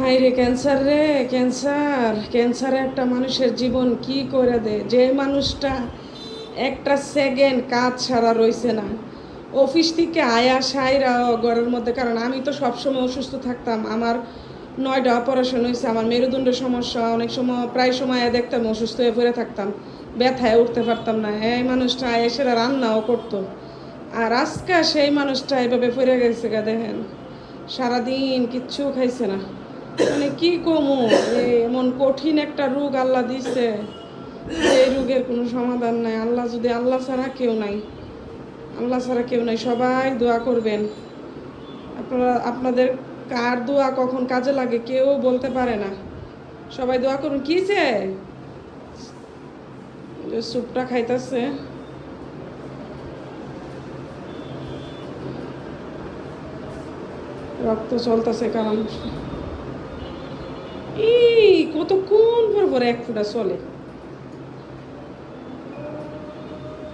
হাইরে ক্যান্সার রে, ক্যান্সার ক্যান্সারে একটা মানুষের জীবন কি করে দেয়। যে মানুষটা একটা সেকেন্ড কাজ ছাড়া রইছে না, অফিস থেকে আয়া সাইরা ঘরের মধ্যে। কারণ আমি তো সবসময় অসুস্থ থাকতাম, আমার 9টা অপারেশন হয়েছে, আমার মেরুদণ্ডের সমস্যা, অনেক সময় প্রায় সময় দেখতাম অসুস্থ হয়ে পড়ে থাকতাম, ব্যথায় উঠতে পারতাম না। এই মানুষটা এসে রান্নাও করতো, আর আজকে সেই মানুষটা এভাবে পড়ে গেছে গা, দেখেন সারাদিন কিচ্ছু খাইছে না। মানে কি কমু, এমন কঠিন একটা রোগ আল্লাহ দিছে, এই রোগের কোনো সমাধান নাই। আল্লাহ যদি, আল্লাহ ছাড়া কেউ নাই, আল্লাহ ছাড়া কেউ নাই। সবাই দোয়া করবেন। আপনারা, আপনাদের কার দোয়া কখন কাজে লাগে কেউ বলতে পারে না। সবাই দোয়া করুন। কি যে স্যুপটা খাইতেছে, রক্ত চলতেছে। কারণ কতক্ষণ পর পর এক ফুটা চলে।